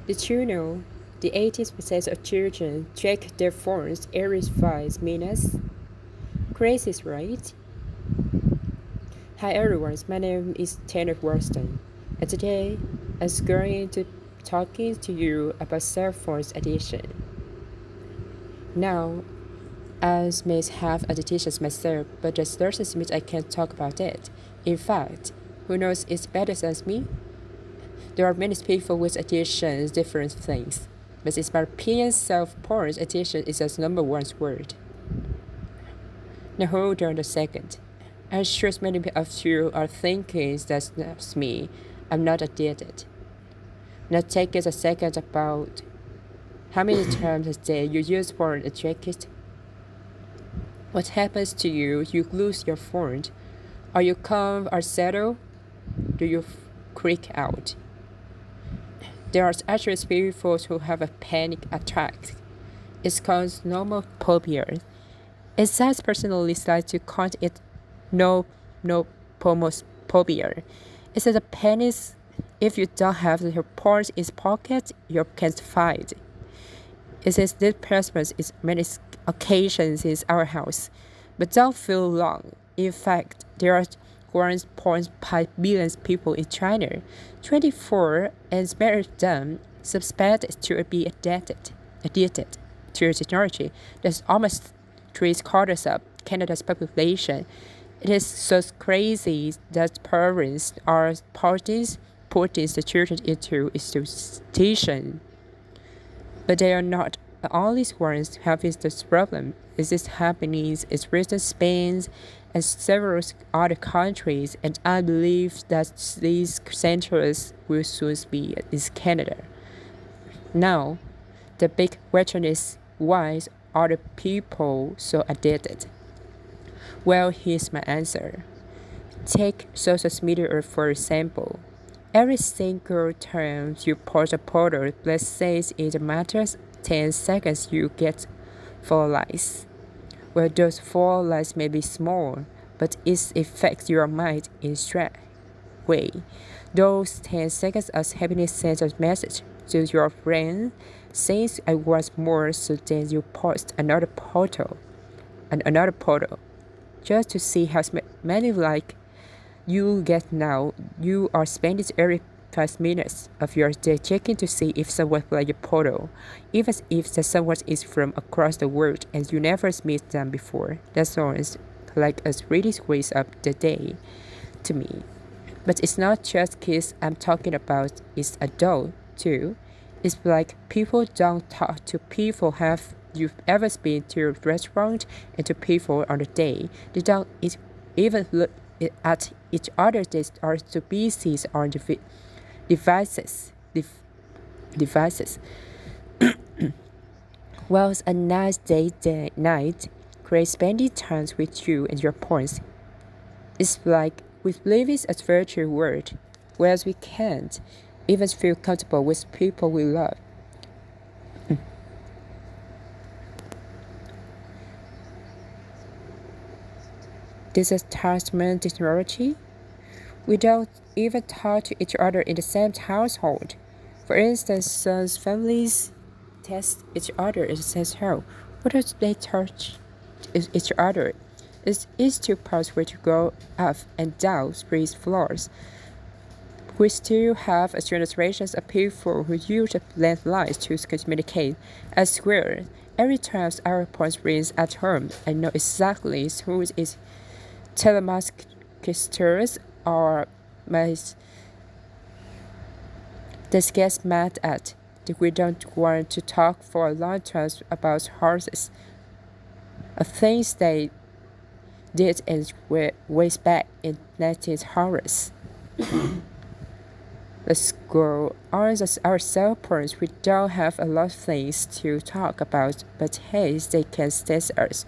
Did you know the 80% of children check their phones every 5 minutes? Crazy, right? Hi everyone, my name is Tanner Worston, and today I'm going to talking to you about cell phones addiction. Now, I may have addictions myself, but that doesn't mean I can't talk about it. In fact, who knows it's better than me? There are many people with addictions, different things. But in my opinion, self-porn addiction is the number one word. Now hold on a second. I'm sure many of you are thinking that's me. I'm not addicted. Now take it a second about how many times a day you use porn and check it. What happens to you? You lose your phone. Are you calm or settled? Do you freak out? There are actually people who have a panic attack. It's called nomophobia. It says personally like to count it no pomophobia. It says a penis if you don't have your porn in pocket, you can't find. It says this person is many occasions in our house, but don't feel long. In fact, there are 1.5 billion people in China. 24 and many of them suspected to be addicted to technology. That's almost 3/4 of Canada's population. It is so crazy that parents are putting the children into institution. But they are not the only ones having this problem. It is happening in recent Spain and several other countries, and I believe that these centers will soon be in Canada. Now, the big question is why are the people so addicted? Well, here's my answer. Take social media for example. Every single time you post a photo, let's say it matters 10 seconds, you get 4 likes. Well, those 4 likes may be small, but it affects your mind in a straight way. Those 10 seconds of happiness sends a message to your brain saying I want more, so then you post another photo and another photo just to see how many like you get. Now you are spending every 5 minutes of your day checking to see if someone likes your photo, even if the someone is from across the world and you never met them before. That sounds like a really waste of the day to me. But it's not just kids I'm talking about, it's adults too. It's like people don't talk to people. Have you ever been to a restaurant and to people on the day? They don't even look at each other. They are too busy on the devices. Devices. Well, it's a nice night. Great spending time with you and your points. It's like we live in a virtual world, whereas we can't even feel comfortable with people we love. This is attachment technology. We don't even talk to each other in the same household. For instance, some families test each other and says how. What do they touch each other? It's easy to pass where to go up and down street floors. We still have a generation of people who use landlines to communicate. I swear, every time our phone rings at home, I know exactly who is telemarketers or my this gets mad at. We don't want to talk for a long time about horses. Things they did and ways back in 1900s. Let's go on our cell phones. We don't have a lot of things to talk about, but hey, they can test us.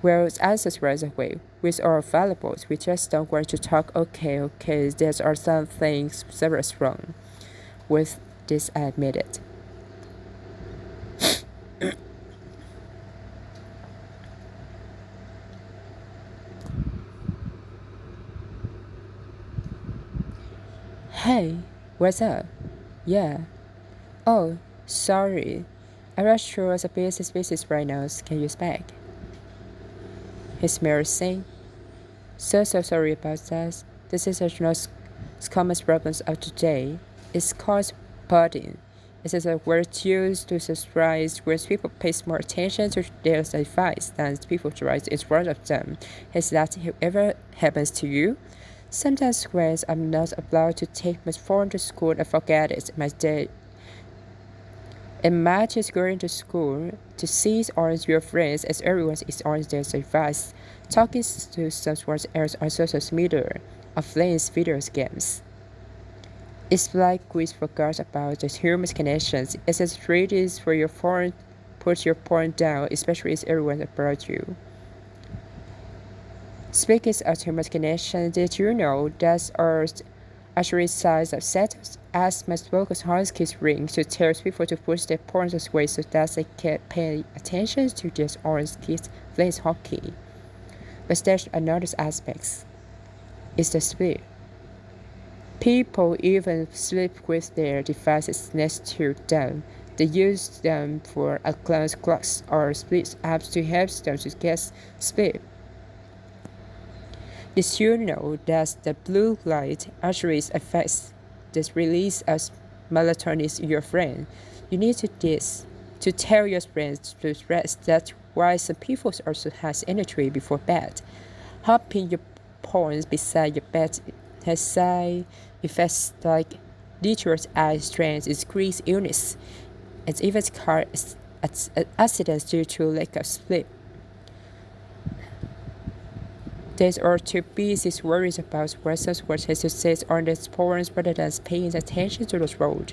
Well, answers right away. With our valuables, we just don't want to talk. Okay, there are some things serious wrong. With this, I admit it. Hey, what's up? Yeah, Oh, sorry. I rush through as a busy species right now. Can you speak? His mirror saying, so sorry about that. This is one of the common problems of today. It's called pudding. It is a word used to surprise when people pay more attention to their advice than people try in front of them. Has that ever happens to you? Sometimes when I'm not allowed to take my phone to school and forget it, my day. Imagine going to school to see on your friends as everyone is on their advice, talking to someone else on social media, or playing video games. It's like we forgot about the human connections. It's as ready for your phone, put your phone down, especially if everyone about you. Speaking of human connection, did you know that Earth actually size of setups as my local husky's ring to tell people to push their pawns away so that they can pay attention to their orange kids playing hockey. But there's another aspect. It's the sleep. People even sleep with their devices next to them. They use them for alarm clocks or sleep apps to help them to get sleep. Did you know that the blue light actually affects the release of melatonin in your brain? You need to this to tell your brain to rest. That's why some people also has energy before bed. Hopping your pawns beside your bed has side effects like decreased eye strain, increased illness, and even car accidents due to lack of sleep. There are two pieces worries about where someone has to sit on the pawns rather than paying attention to the road.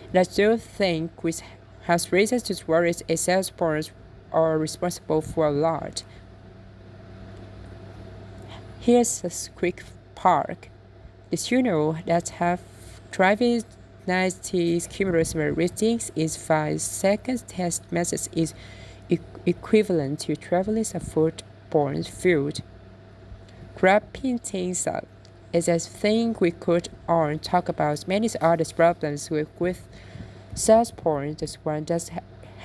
And I do think which has reasons to worry is sales pawns are responsible for a lot. Here's a quick park. Did you know that have driving 90 kilometers readings in 5 seconds test message is equivalent to traveling a football field? Wrapping things up is a thing we could on talk about many other problems with sales point. The one that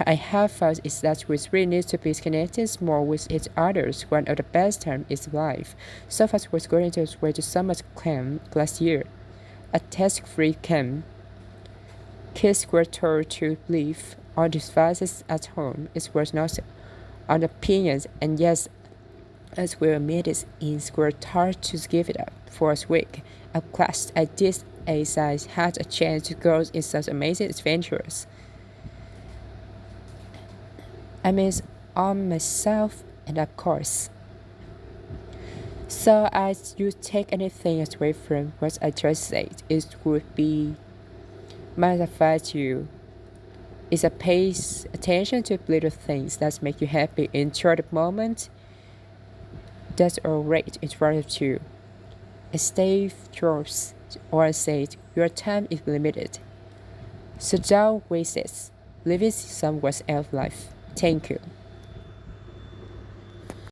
I have found is that we really need to be connected more with each other. One of the best times is life. So far was going to way to summer camp last year, a task-free camp. Kids were told to leave all devices at home. It was not on opinions, and yes, as we made it in school, hard to give it up for a week. At class, I did as I had a chance to go in such amazing adventures. I miss on myself and of course. So as you take anything away from what I just said, it would be my advice to you is a pay attention to little things that make you happy. Enjoy the moment. That's all right in front of you. Stay yours or said your time is limited. So don't waste it. Living someone else's life. Thank you.